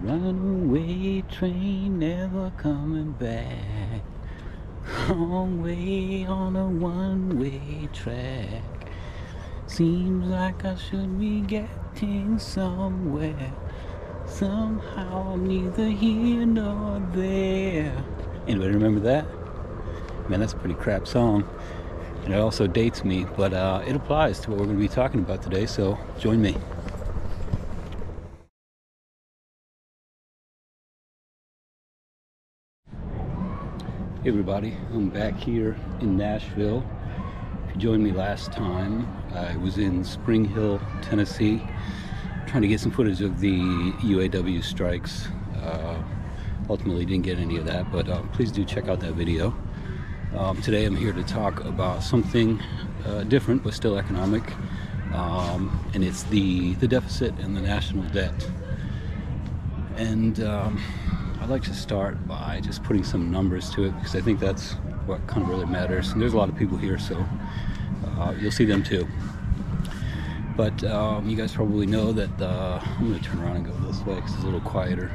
Runaway train never coming back. Long way on a one-way track. Seems like I should be getting somewhere. Somehow I'm neither here nor there. Anybody remember that? Man, that's a pretty crap song. And it also dates me, but it applies to what we're going to be talking about today, so join me. Hey everybody, I'm back here in Nashville. If you joined me last time, I was in Spring Hill, Tennessee, trying to get some footage of the UAW strikes. Ultimately didn't get any of that, but please do check out that video. Today I'm here to talk about something different but still economic, and it's the deficit and the national debt. And I'd like to start by just putting some numbers to it, because I think that's what kind of really matters. And there's a lot of people here, so you'll see them too. But you guys probably know that I'm going to turn around and go this way because it's a little quieter.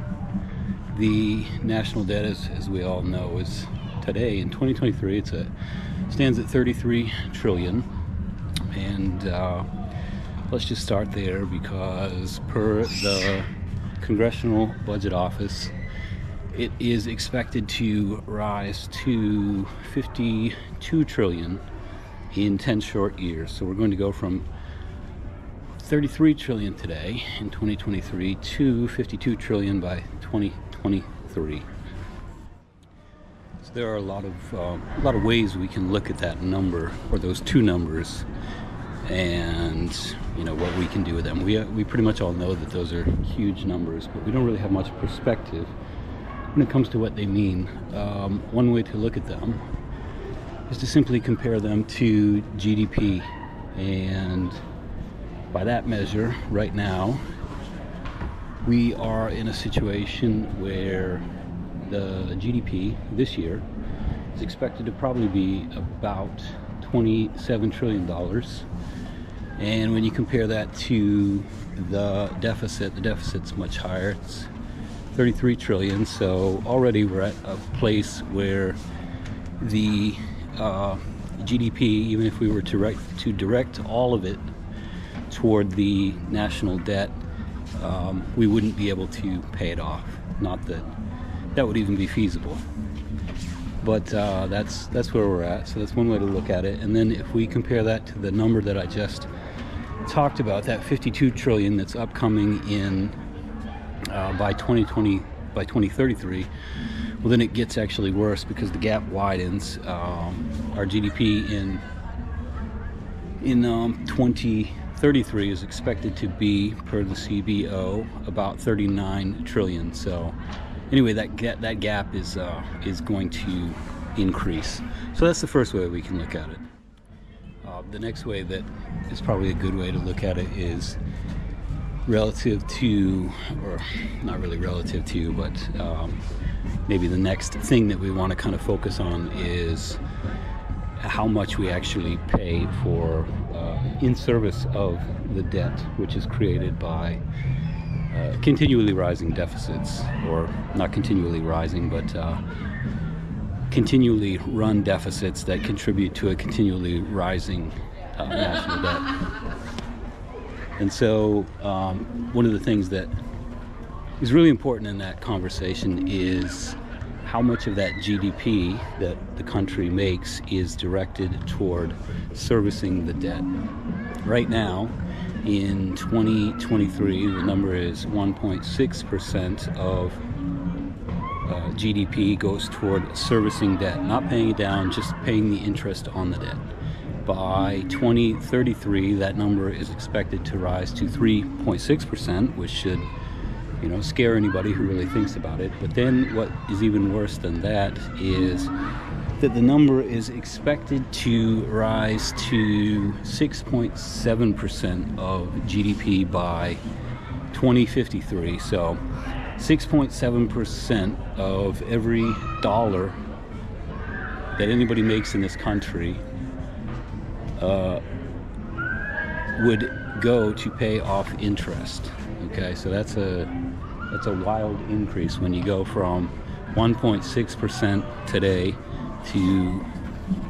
The national debt, as we all know, is today in 2023 stands at 33 trillion. And let's just start there, because per the Congressional Budget Office, it is expected to rise to 52 trillion in 10 short years. So we're going to go from 33 trillion today in 2023 to 52 trillion by 2023. So there are a lot of ways we can look at that number, or those two numbers, and what we can do with them. We pretty much all know that those are huge numbers, but we don't really have much perspective when it comes to what they mean. One way to look at them is to simply compare them to GDP, and by that measure, right now, we are in a situation where the GDP this year is expected to probably be about $27 trillion. And when you compare that to the deficit's much higher. It's 33 trillion. So already we're at a place where the GDP, even if we were to direct all of it toward the national debt, we wouldn't be able to pay it off. Not that would even be feasible. But that's where we're at. So that's one way to look at it. And then if we compare that to the number that I just talked about, that 52 trillion that's upcoming in by 2033, well, then it gets actually worse, because the gap widens. Our GDP in 2033 is expected to be, per the CBO, about 39 trillion. So anyway, that gap is going to increase. So that's the first way we can look at it. The next way that is probably a good way to look at it is relative to, or not really relative to, but maybe the next thing that we want to kind of focus on is how much we actually pay for in service of the debt, which is created by continually rising deficits, or not continually rising, but continually run deficits that contribute to a continually rising national debt. And so one of the things that is really important in that conversation is how much of that GDP that the country makes is directed toward servicing the debt. Right now, in 2023, the number is 1.6% of GDP goes toward servicing debt, not paying it down, just paying the interest on the debt. By 2033, that number is expected to rise to 3.6%, which should, scare anybody who really thinks about it. But then what is even worse than that is that the number is expected to rise to 6.7% of GDP by 2053. So 6.7% of every dollar that anybody makes in this country would go to pay off interest. Okay, so that's a That's a wild increase when you go from 1.6% today to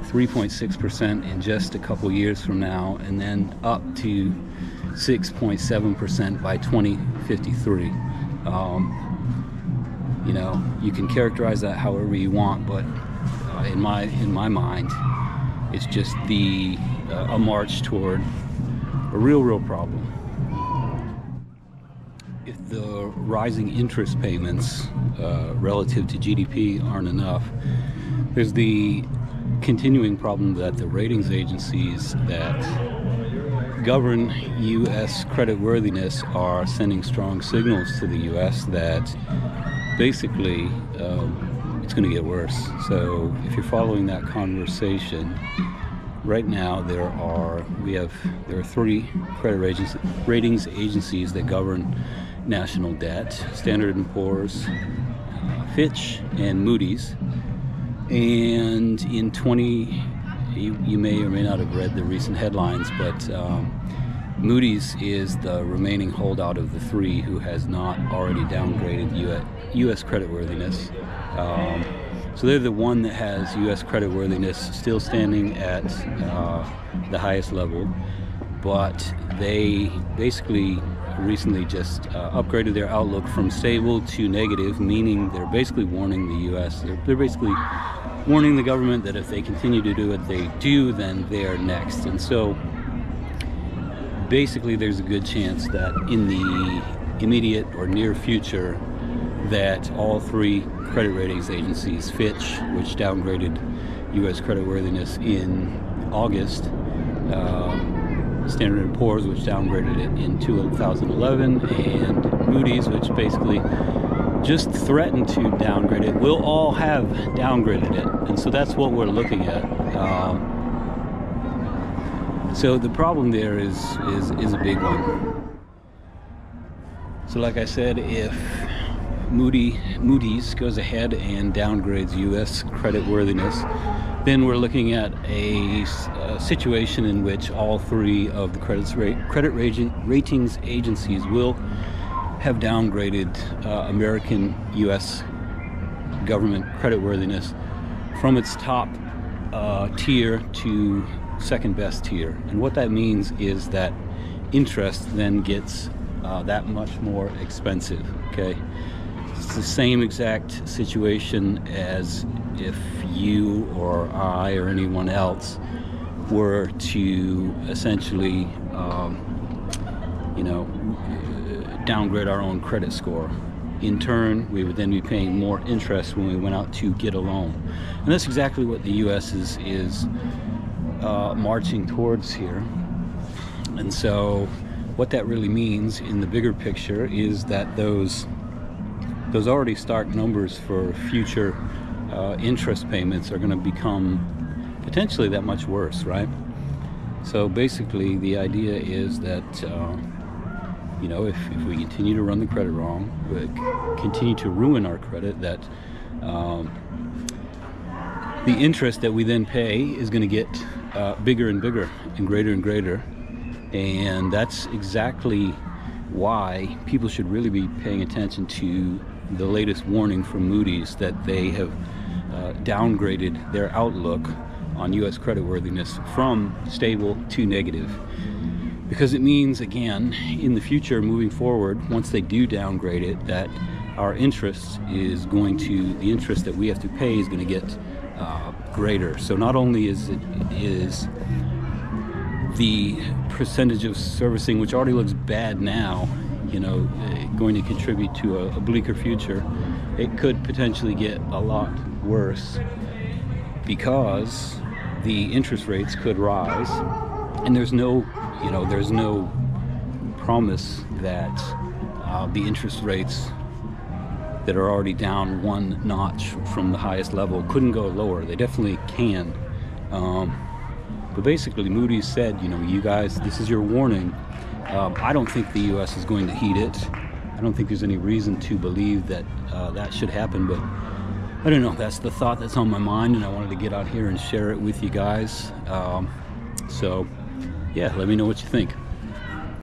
3.6% in just a couple years from now, and then up to 6.7% by 2053. You know, you can characterize that however you want, but in my mind, it's just a march toward a real problem. If the rising interest payments relative to GDP aren't enough, there's the continuing problem that the ratings agencies that govern U.S. creditworthiness are sending strong signals to the U.S. that basically it's going to get worse. So if you're following that conversation, right now there are 3 credit ratings agencies that govern national debt: Standard & Poor's, Fitch, and Moody's. And in you may or may not have read the recent headlines, but Moody's is the remaining holdout of the 3 who has not already downgraded U.S. creditworthiness. So they're the one that has U.S. creditworthiness still standing at the highest level, but they basically recently just upgraded their outlook from stable to negative, meaning they're basically warning the U.S. They're basically warning the government that if they continue to do what they do, then they're next. And so basically there's a good chance that in the immediate or near future that all 3 credit ratings agencies, Fitch, which downgraded U.S. creditworthiness in August, Standard & Poor's, which downgraded it in 2011, and Moody's, which basically just threatened to downgrade it, will all have downgraded it. And so that's what we're looking at. So the problem there is a big one. So like I said, if Moody's goes ahead and downgrades U.S. creditworthiness, then we're looking at a situation in which all 3 of the credit ratings agencies will have downgraded American U.S. government creditworthiness from its top tier to second best tier. And what that means is that interest then gets that much more expensive. Okay, it's the same exact situation as if you or I or anyone else were to essentially downgrade our own credit score. In turn, we would then be paying more interest when we went out to get a loan. And that's exactly what the U.S. is marching towards here. And so what that really means in the bigger picture is that those already stark numbers for future interest payments are going to become potentially that much worse, right? So basically the idea is that if we continue to run the credit wrong, we continue to ruin our credit, that the interest that we then pay is going to get bigger and bigger and greater, and that's exactly why people should really be paying attention to the latest warning from Moody's that they have downgraded their outlook on U.S. creditworthiness from stable to negative. Because it means, again, in the future, moving forward, once they do downgrade it, that our the interest that we have to pay is going to get greater. So not only is the percentage of servicing, which already looks bad now, going to contribute to a bleaker future, it could potentially get a lot worse because the interest rates could rise, and there's no promise that the interest rates that are already down one notch from the highest level couldn't go lower. They definitely can. But basically Moody's said, you guys, this is your warning. I don't think the U.S. is going to heed it. I don't think there's any reason to believe that that should happen, but I don't know. That's the thought that's on my mind, and I wanted to get out here and share it with you guys. So yeah, let me know what you think.